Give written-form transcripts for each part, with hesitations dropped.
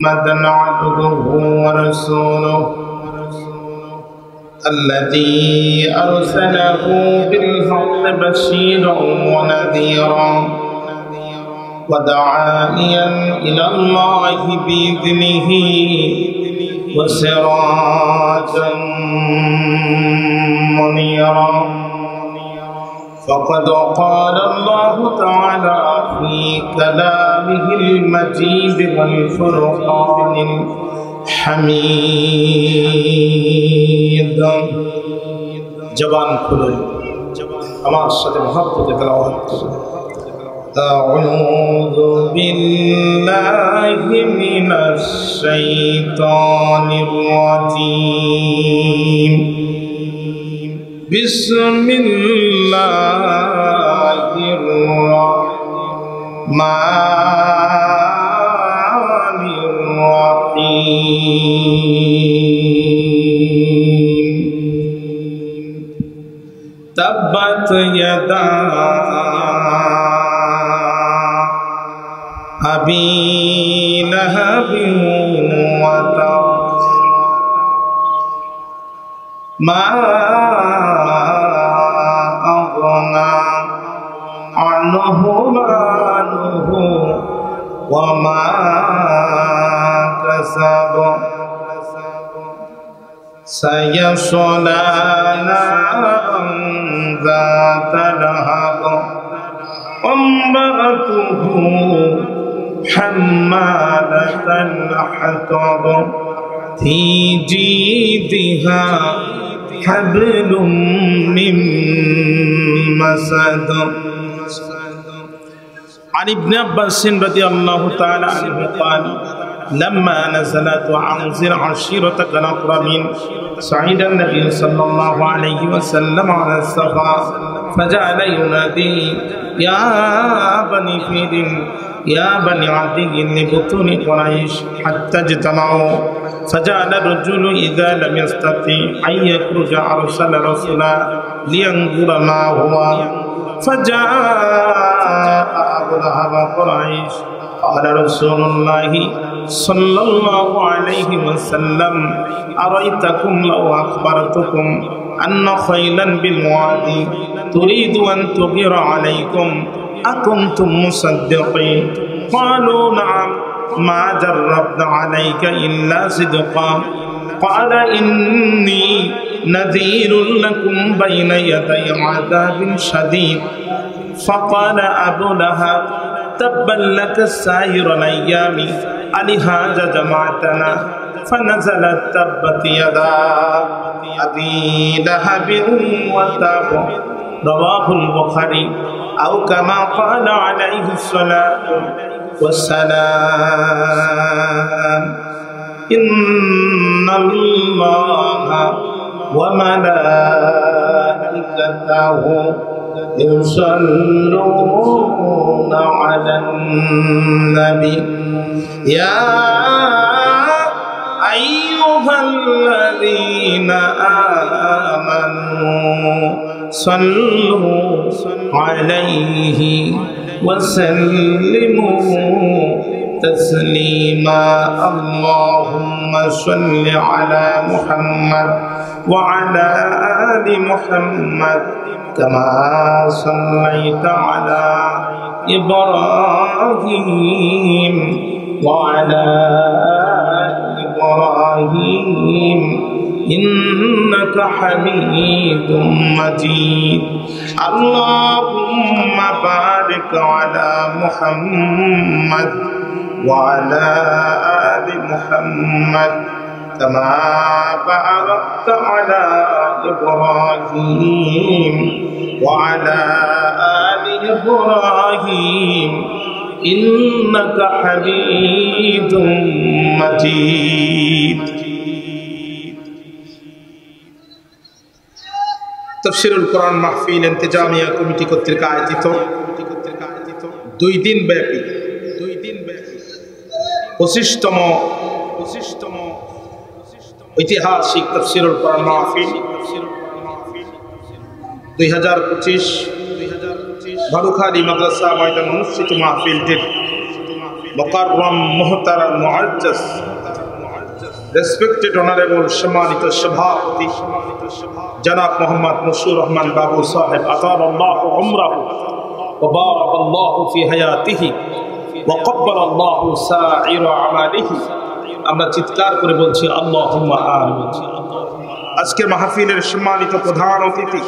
محمدًا عبده ورسوله الذي أرسله بالحق بشيرا ونذيرا وداعيا إلى الله بإذنه وسراجا منيرا فقد قال الله تعالى في كلامه المجيد والفرقان الحميد جبان খুলে আমার সাথে মহব্বতে তেলাওয়াত করুন أعوذ بالله من الشيطان الرجيم بسم الله الرحمن الرحيم تبت يدا أبي لهب وتب ما أغنى عنه ماله وما كسب سيصلى نارا ذات لهب وامرأته حمالة الحطب في جيدها حبل من مسد عن ابن عباس رضي الله تعالى عنه قال لما نزلت وأنذر عشيرتك الأقربين صعد النبي صلى الله عليه وسلم على الصفا فجعل ينادي يا بني فيل يا بني عدي لبطون قريش حتى اجتمعوا فجعل الرجل إذا لم يستطع أن يخرج أرسل رسولا لينظر ما هو فجاء أبو لهب قريش قال رسول الله صلى الله عليه وسلم أرأيتكم لو أخبرتكم أن خيلا بالوادي تريد أن تغير عليكم أكنتم مصدقين قالوا نعم ما جربنا عليك إلا صدقا قال إني نذير لكم بين يدي عذاب شديد فقال أبو لهب تبا لك سائر الأيام ألهذا جمعتنا فنزلت تبت يدا أبي لهب وتب رواه البخاري أو كما قال عليه الصلاة والسلام إن الله وملائكته يصلون على النبي يا أيها الذين آمنوا صلوا عليه وسلموا تسليما اللهم صل على محمد وعلى آل محمد كما صليت على إبراهيم وعلى آل إبراهيم إنك حميد مجيد اللهم بارك على محمد وعلى آل محمد كما باركت على إبراهيم وعلى آل إبراهيم إنك حميد مجيد তফসিরুল কোরআন মাহফিল ইন্তেজামিয়া কমিটি কর্তৃক আয়োজিত 2 দিন ব্যাপী 25তম ঐতিহাসিক তফসিরুল কোরআন মাহফিল 2025 ভালুখালী মাদ্রাসা ময়দান অনুষ্ঠিত মাহফিলটির মুকাররম মুহতারাম মুআজ্জাজ রেসপেক্টেড অনারেবল সম্মানিত সভাপতি জনাব মোহাম্মদ মুশিউর রহমান বাবু সাহেব আতালাল্লাহু উমরাহু ওয়া বারাকাল্লাহু ফি হায়াতিহি ওয়া ক্বাব্বালাল্লাহু সাইরা আমালিহি। আমরা চিৎকার করে বলছি আল্লাহুম্মা আমিন। আজকের মাহফিলের সম্মানিত প্রধান অতিথি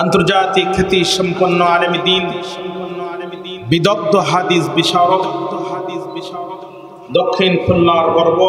আন্তর্জাতিক খ্যাতি সম্পন্ন আলেমে দ্বীন, বিদগ্ধ হাদিস বিশারদ, দক্ষিণ খুলনার গর্ব,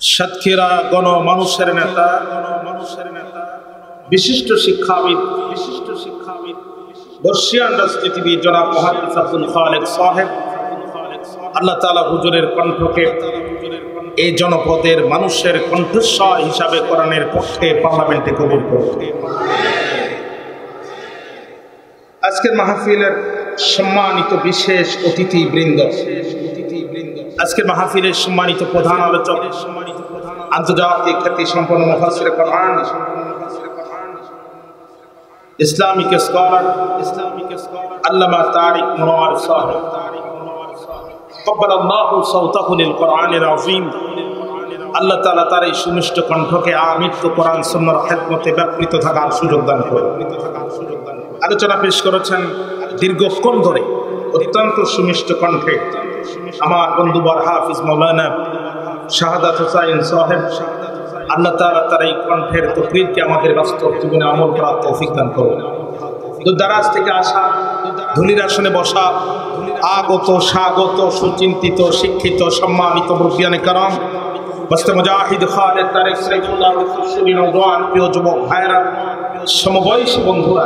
সাতক্ষীরা গণমানুষের নেতা, বিশিষ্ট শিক্ষাবিদ, বর্ষিয়ান রাজনীতিবিদ জনাব মুহাদ্দিস আব্দুল খালেক সাহেব, আল্লাহ তাআলা হুজুরের কণ্ঠকে এই জনপদের মানুষের কণ্ঠস্বর হিসাবে কোরআনের পক্ষে পার্লামেন্টে কবুল করুন। আজকের মাহফিলের সম্মানিত বিশেষ অতিথিবৃন্দ, আজকের মাহফিলের সম্মানিত প্রধান আলোচক, আন্তর্জাতিক খ্যাতি সম্পন্ন মুফাসসির কোরআন, ইসলামিক স্কলার আল্লামা তারিক মুনওয়ার সাহেব, ক্বাব্বালাল্লাহু সাওতাহু লিল কোরআনিল আযীম। আল্লাহ তাআলা তার এই সুমিষ্ট কণ্ঠকে আমৃত্যু কোরআন সুন্নাহর খেদমতে ব্যাপৃত থাকার সুযোগ দান করুন। আলোচনা পেশ করেছেন দীর্ঘক্ষণ ধরে অত্যন্ত সুমিষ্ট কণ্ঠে আমার বন্ধুবর হাফিজ মাওলানা শাহাদাত হোসাইন সাহেব। আল্লাহ তাআলা তার এই কণ্ঠের তকরিরকে আমাদের বাস্তব জীবনে আমল করার তৌফিক দান করুন। দূরদারাজ থেকে আসা, ধুলির আসনে বসা, আগত স্বাগত সুচিন্তিত শিক্ষিত সম্মানিত মুরব্বিয়ানে কারাম, বস্তে মুজাহিদ খালেদ তারেক সাইফুল্লাহ খুশরি নওজোয়ান প্রিয় যুবক ভাইরা, সমবয়সী বন্ধুরা,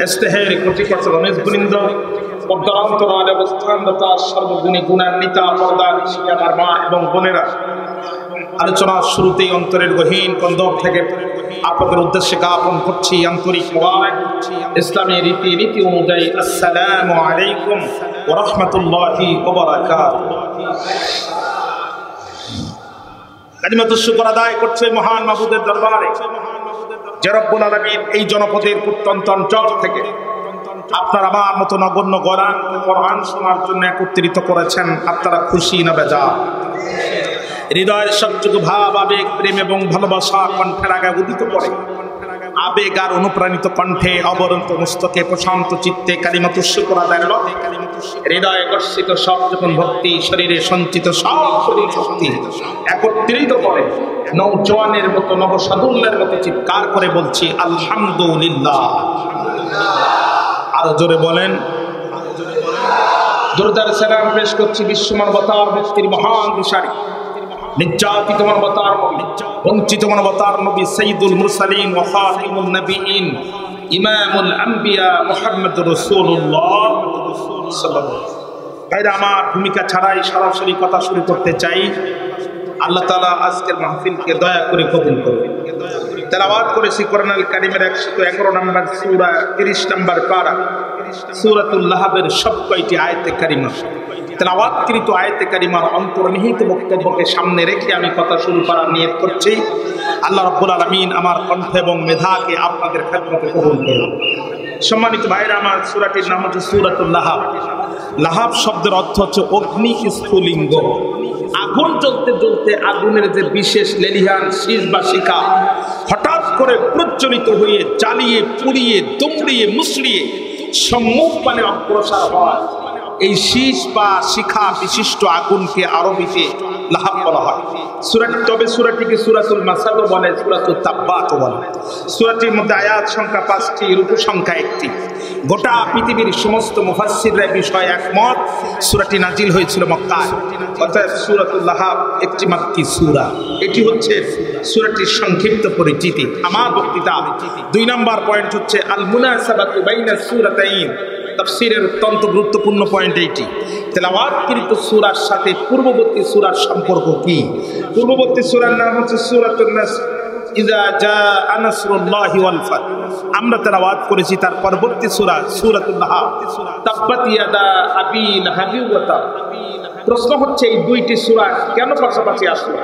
ইস্তেহের কর্তৃপক্ষ রমেশবৃন্দ, পর্দান্তরালে অবস্থানরতা সর্বগুণী গুণান্বিতা পর্দার আমার মা এবং বোনেরা, আলোচনার শুরুতেই অন্তরের গহীন কন্দর থেকে আপনাদের উদ্দেশ্যে জ্ঞাপন করছি আন্তরিক মোবারক ইসলামী রীতি অনুযায়ী আসসালামু আলাইকুম ওয়া রাহমাতুল্লাহি ওয়া বারাকাতুহু। কালিমাতুশ শুকর আদায় করছে মহান মাবুদের দরবারে যে রব্বুল আলামিন এই জনপদের প্রত্যন্ত অঞ্চল থেকে আপনার আমার মতো নগণ্য গোলামকে কোরআন শোনার জন্য একত্রিত করেছেন। আপনারা খুশি না বেজার? হৃদয়ের সবটুকু ভাব, আবেগ, প্রেম এবং ভালোবাসা কণ্ঠের আগে উদিত করে। আবেগ আর অনুপ্রাণিত কণ্ঠে অবরন্ত মস্তকে প্রশান্ত চিত্তে কালিমাতুশ শুকর আদায়ের লক্ষ্যে হৃদয়ে গর্ষিত সব যখন ভক্তি, শরীরে সঞ্চিত সব শরীর শক্তি একত্রিত করে নৌজওয়ানের মতো নবসাদুল্যের মতো চিৎকার করে বলছি আলহামদুলিল্লাহ। আরো জোরে বলেন। দরুদ সালাম পেশ করছি বিশ্ব মানবতার মুক্তির মহান দিশারি, নির্যাতিত মানবতার নবী, বঞ্চিত মানবতার নবী, সাইয়্যিদুল মুরসালিন ওয়া খাতিমুন নবিয়্যিন, ইমামুল আম্বিয়া মুহাম্মদুর রাসূলুল্লাহ সাল্লাল্লাহু আলাইহি ওয়াসাল্লাম। ভাইরা আমার, ভূমিকা ছাড়াই সরাসরি কথা শুরু করতে চাই। আল্লাহ তাআলা আজকের মাহফিলকে দয়া করে কবুল করুন। তেলাওয়াত করেছি কোরআনুল কারীমের 111 নম্বর সূরা 30 নম্বর পারা সূরাতুল লাহাবের সব কয়টি আয়াতে কারিমা। তেলাওয়াতকৃত আয়াতে কারিমার অন্তর্নিহিত বক্তব্যকে সামনে রেখে আমি কথা শুরু করার নিয়ত করছি। আল্লাহ রাব্বুল আলামিন আমার কণ্ঠ এবং মেধাকে আপনাদের খেদমতে কবুল করুন। সম্মানিত ভাইরা আমার, সূরাটির নাম হচ্ছে সূরাতুল লাহাব। লাহাব শব্দের অর্থ হচ্ছে অগ্নি স্ফুলিঙ্গ। আগুন জ্বলতে জ্বলতে আগুনের যে বিশেষ লেলিহান শীষ বা শিখা হঠাৎ করে প্রজ্বলিত হয়ে জ্বালিয়ে পুড়িয়ে দুমড়িয়ে মুচড়িয়ে সম্মুখ পানে অগ্রসর হয়, এই শীষ বা শিখা বিশিষ্ট আগুনকে আরবিতে লাহাব বলা হয়। সূরাটিকে সূরাতুল মাসাদ বলে, সূরাতুত তাব্বাত বলে। সূরাটির মধ্যে আয়াত সংখ্যা 5টি, রুকু সংখ্যা 1টি। গোটা পৃথিবীর সমস্ত মুফাসসিররা বিষয়ে একমত সূরাটি নাজিল হয়েছিল মক্কায়। অর্থাৎ সূরাতুল লাহাব একটি মাক্কি সূরা। এটি হচ্ছে সূরাটির সংক্ষিপ্ত পরিচিতি। আমার বক্তৃতা 2 নম্বর পয়েন্ট হচ্ছে আল মুনাসাবাতু বাইনা সূরাতাইন। তাফসীরের অত্যন্ত গুরুত্বপূর্ণ পয়েন্ট এইটি। তেলাওয়াতকৃত সূরার সাথে পূর্ববর্তী সূরার সম্পর্ক কি? পূর্ববর্তী সূরার নাম হচ্ছে সূরাতুন নাসর। ইযা জাআ নাসরুল্লাহি ওয়াল ফাত। আমরা তেলাওয়াত করেছি তার পরবর্তী সূরা সূরাতুল লাহাব। তাব্বাত ইয়াদা আবি লাহাবি ওয়া তাব। প্রশ্ন হচ্ছে এই দুইটি সূরা কেন পাশাপাশি আসলো?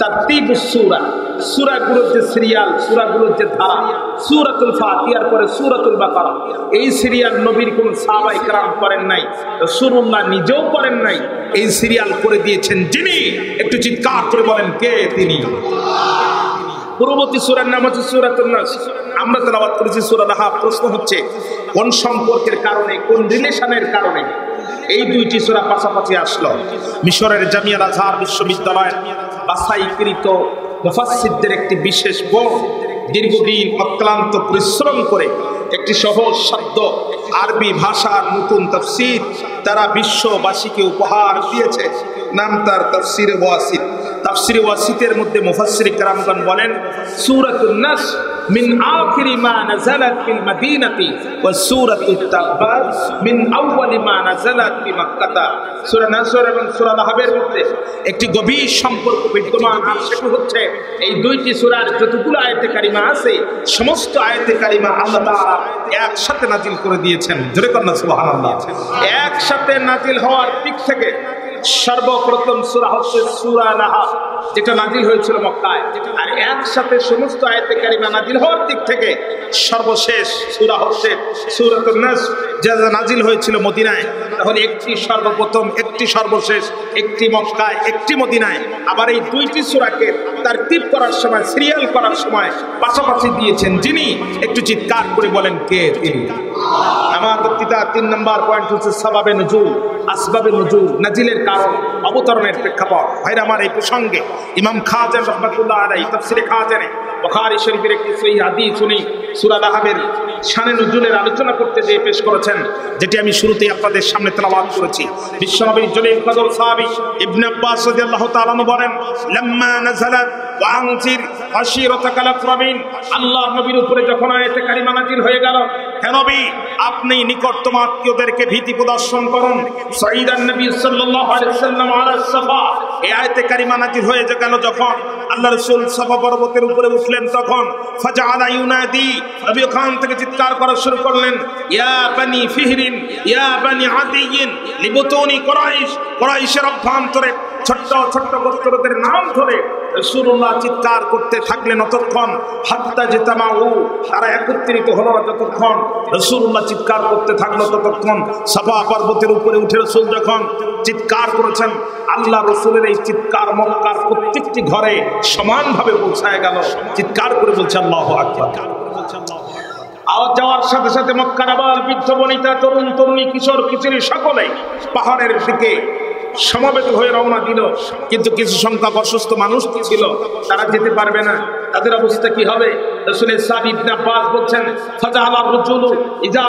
তারতিবুস সূরা, সূরাগুলোর যে সিরিয়াল, সূরাগুলোর যে ধারা, সূরাতুল ফাতিহার পরে সূরাতুল বাকারা, এই সিরিয়াল নবীর কোন সাহাবায়ে কেরাম করেন নাই, রাসূলুল্লাহ নিজেও করেন নাই। এই সিরিয়াল করে দিয়েছেন যিনি, একটু চিৎকার করে বলেন কে তিনি? পূর্ববর্তী সূরার নাম হচ্ছে সূরাতুন নাস, আমরা তেলাওয়াত করেছি সূরা লাহাব। প্রশ্ন হচ্ছে কোন সম্পর্কের কারণে, কোন রিলেশনের কারণে এই দুইটি সূরা পাশাপাশি আসলো? মিশরের জামিয়া আজহার বিশ্ববিদ্যালয়ের বাছাইকৃত মুফাসসিরদের একটি বিশেষ বোর্ড দীর্ঘদিন অক্লান্ত পরিশ্রম করে একটি সহজ শব্দ আরবি ভাষার নতুন তাফসীর তারা বিশ্ববাসীকে উপহার দিয়েছে। নাম তার তাফসীরে ওয়াসিত। তাফসীরে ওয়াসিতের মধ্যে মুফাসসির কেরামগণ বলেন, সূরাতুন নাস মিন আখিরি মা নাযালাত ফিল মাদিনাতি ওয়া সূরাতুত তাওবা মিন আউয়ালি মা নাযালাত ফি মক্কাহ। সূরা নাসর এবং সূরা লাহাবের মধ্যে একটি গভীর সম্পর্ক বিদ্যমান, আর সেটা হচ্ছে এই দুইটি সূরার যতগুলো আয়াতে কারিমা আছে সমস্ত আয়াতে কারিমা আল্লাহ তাআলা একসাথে নাজিল করে দিয়েছেন। জোরে কন্না সুবহানাল্লাহ। একসাথে নাজিল হওয়ার দিক থেকে সর্বপ্রথম সূরা হচ্ছে সূরা লাহাব, যেটা নাজিল হয়েছিল মক্কায়। আর একসাথে সমস্ত আয়াতে কারিমা নাজিল হওয়ার দিক থেকে সর্বশেষ সূরা হচ্ছে সূরাতুন নাস, যেটা নাজিল হয়েছিল মদিনায়। তাহলে একটি সর্বপ্রথম, একটি সর্বশেষ, একটি মক্কায়, একটি মদিনায়। আবার এই দুইটি সূরাকে তারতিব করার সময়, সিরিয়াল করার সময় পাশাপাশি দিয়েছেন যিনি, একটু চিৎকার করে বলেন কে তিনি? আমার বক্তৃতার 3 নম্বর পয়েন্ট হচ্ছে সাবাবে নুজুল, আসবাবে নুজুল, নাজিলের কারণ, অবতরণের প্রেক্ষাপট। ভাইরা আমার, এই প্রসঙ্গে ইমাম খাজান রাহমাতুল্লাহ আলাইহি তাফসীরে খাজানে বুখারী শরীফের একটি সহিহ হাদিস উনি সূরা লাহাবের শানে নুজুলের আলোচনা করতে যেয়ে পেশ করেছেন, যেটি আমি শুরুতেই আপনাদের সামনে তেলাওয়াত করেছি। বিশ্বনবীর জলিল কদর সাহাবী ইবনে আব্বাস রাদিয়াল্লাহু তাআলা বলেন, লাম্মা নাযালাত ওয়া আনজির আশীরাতাকাল আকরাবিন, আল্লাহর নবীর উপরে যখন আয়াতে কারিমা নাযিল হয়ে গেল, হে নবী আপনি নিকটতম আত্মীয়দেরকে ভীতি প্রদর্শন করুন। সাইয়্যিদান নবী সাল্লাল্লাহু আলাইহি ওয়াসাল্লাম আলা সাফা, এই আয়াতে কারিমা নাযিল হয়ে গেল যখন আল্লাহ রাসূল সাফা পর্বতের উপরে উঠলেন, তখন ফাজআলা ইউনাদি, নবী ওখান থেকে চিৎকার করা শুরু করলেন, ইয়া বানি ফিহরিন ইয়া বানি আদিয়িন লিবুতুনি কুরাইশ, কুরাইশের অভ্যন্তরে ছোট্ট ছোট্ট গোত্রদের নাম ধরে রাসূলুল্লাহ চিৎকার করতে থাকলেন অতক্ষণ, হাত্তা জাতামাউ, তারা একত্রিত হলো যতক্ষণ। রাসূলুল্লাহ চিৎকার করতে থাকলো ততক্ষণ। সাফা পর্বতের উপরে উঠে রাসূল যখন চিৎকার করেছেন, আল্লাহ রাসূলের এই চিৎকার মক্কার প্রত্যেকটি ঘরে সমানভাবে পৌঁছায় গেল। চিৎকার করে বলছে আল্লাহু আকবার। আওয়াজ যাওয়ার সাথে সাথে মক্কার আবাল বৃদ্ধ বনিতা, তরুণ তরুণী, কিশোর কিশোরী সকলে পাহাড়ের দিকে সমবেত হয়ে রওনা দিল। কিন্তু কিছু সংখ্যক অসুস্থ মানুষ ছিল, তারা যেতে পারবে না। তাদের অবস্থা কি হবে? রাসূলের সাহাবী ইবনে আব্বাস বলছেন, ফাজাআলা রাজুলু ইজা